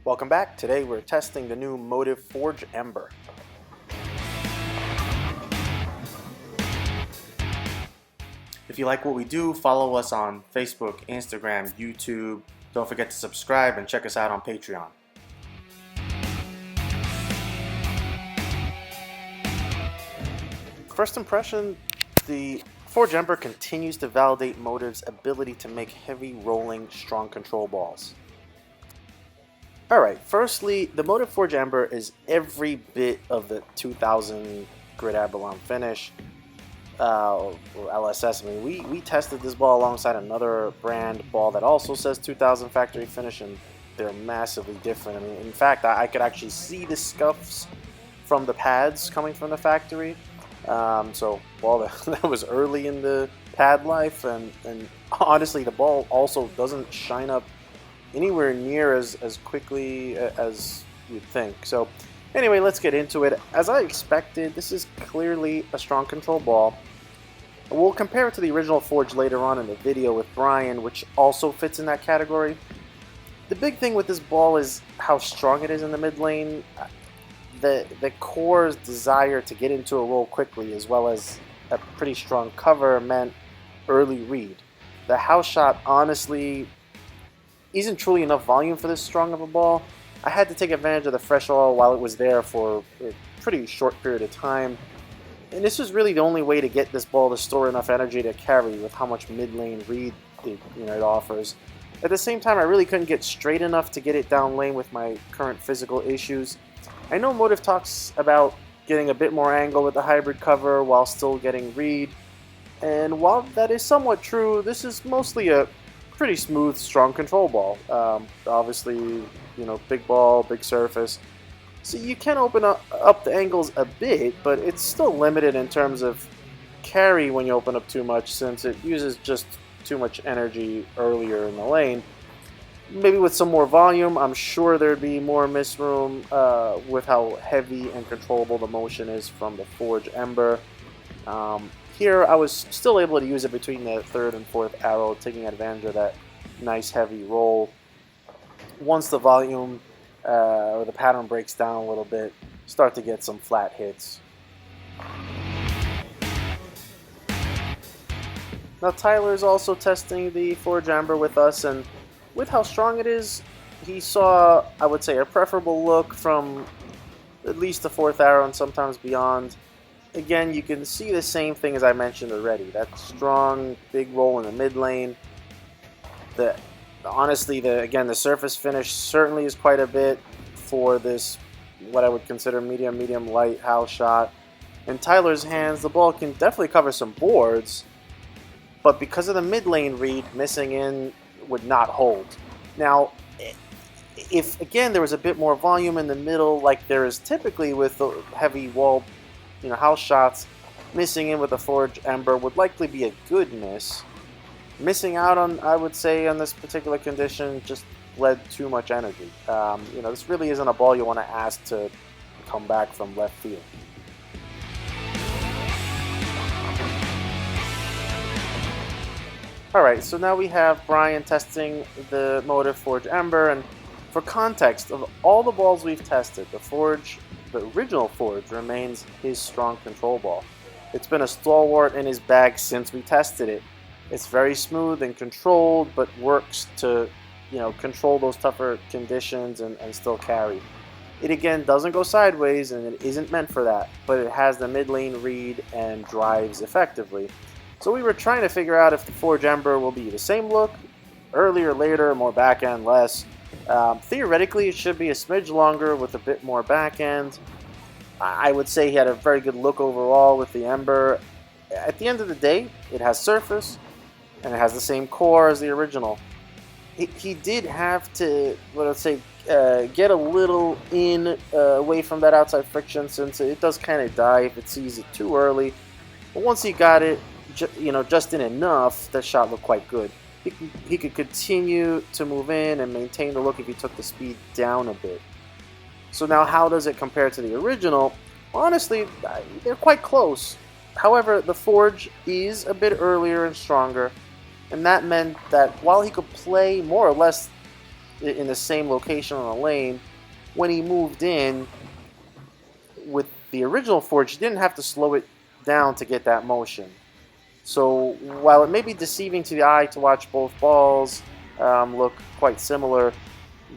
Welcome back. Today we're testing the new Motiv Forge Ember. If you like what we do, follow us on Facebook, Instagram, YouTube. Don't forget to subscribe and check us out on Patreon. First impression, the Forge Ember continues to validate Motiv's ability to make heavy rolling, strong control balls. Alright, firstly, the Motiv Forge Ember is every bit of the 2000 Grid Abalone finish, or LSS. I mean, we tested this ball alongside another brand ball that also says 2000 factory finish, and they're massively different. I mean, in fact, I could actually see the scuffs from the pads coming from the factory. So, well, that was early in the pad life, and honestly, the ball also doesn't shine up anywhere near as quickly as you'd think. So anyway, let's get into it. As I expected, this is clearly a strong control ball. We'll compare it to the original Forge later on in the video with Brian, which also fits in that category. The big thing with this ball is how strong it is in the mid lane. The core's desire to get into a roll quickly, as well as a pretty strong cover, meant early read. The house shot honestly isn't truly enough volume for this strong of a ball. I had to take advantage of the fresh oil while it was there for a pretty short period of time, and this was really the only way to get this ball to store enough energy to carry with how much mid-lane read it offers. At the same time, I really couldn't get straight enough to get it down lane with my current physical issues. I know Motiv talks about getting a bit more angle with the hybrid cover while still getting read, and while that is somewhat true, this is mostly a pretty smooth, strong control ball. Obviously, big ball, big surface. So you can open up the angles a bit, but it's still limited in terms of carry when you open up too much, since it uses just too much energy earlier in the lane. Maybe with some more volume, I'm sure there'd be more miss room with how heavy and controllable the motion is from the Forge Ember. Here, I was still able to use it between the third and fourth arrow, taking advantage of that nice heavy roll. Once the volume or the pattern breaks down a little bit, start to get some flat hits. Now Tyler is also testing the Forge Ember with us, and with how strong it is, he saw, I would say, a preferable look from at least the fourth arrow and sometimes beyond. Again, you can see the same thing as I mentioned already. That strong, big roll in the mid lane. Honestly, the surface finish certainly is quite a bit for this, what I would consider medium light house shot. In Tyler's hands, the ball can definitely cover some boards, but because of the mid lane read, missing in would not hold. Now, if again there was a bit more volume in the middle, like there is typically with the heavy wall, house shots, missing in with a Forge Ember would likely be a good miss. Missing out on, I would say, on this particular condition just bled too much energy. This really isn't a ball you want to ask to come back from left field. Alright, so now we have Brian testing the Motiv Forge Ember, and for context, of all the balls we've tested, the original Forge remains his strong control ball. It's been a stalwart in his bag since we tested it. It's very smooth and controlled, but works to, control those tougher conditions and still carry. It again doesn't go sideways, and it isn't meant for that, but it has the mid lane read and drives effectively. So we were trying to figure out if the Forge Ember will be the same look, earlier, later, more backhand, less. Theoretically, it should be a smidge longer with a bit more backhand. I would say he had a very good look overall with the Ember. At the end of the day, it has surface, and it has the same core as the original. He did have to, let's say, get a little away from that outside friction, since it does kind of die if it sees it too early. But once he got it, just in enough, that shot looked quite good. He could continue to move in and maintain the look if he took the speed down a bit. So now how does it compare to the original? Honestly, they're quite close. However, the Forge is a bit earlier and stronger, and that meant that while he could play more or less in the same location on the lane, when he moved in with the original Forge, he didn't have to slow it down to get that motion. So while it may be deceiving to the eye to watch both balls look quite similar,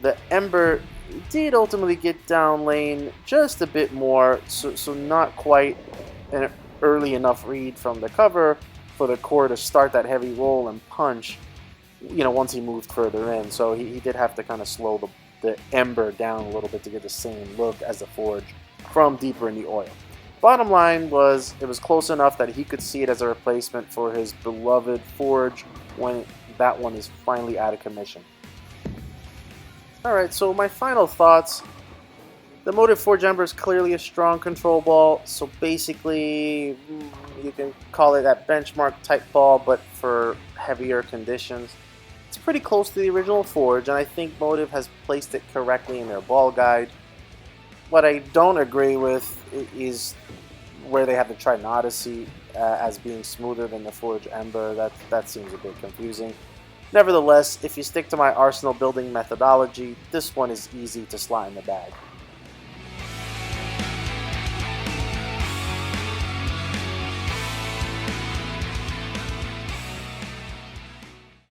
the Ember did ultimately get down lane just a bit more, so not quite an early enough read from the cover for the core to start that heavy roll and punch, once he moved further in. So he did have to kind of slow the Ember down a little bit to get the same look as the Forge from deeper in the oil. Bottom line was, it was close enough that he could see it as a replacement for his beloved Forge when that one is finally out of commission. Alright, so my final thoughts. The Motiv Forge Ember is clearly a strong control ball, so basically you can call it that benchmark type ball, but for heavier conditions. It's pretty close to the original Forge, and I think Motiv has placed it correctly in their ball guide. What I don't agree with is where they have the Trinodyssey as being smoother than the Forge Ember. That seems a bit confusing. Nevertheless, if you stick to my arsenal building methodology, this one is easy to slot in the bag.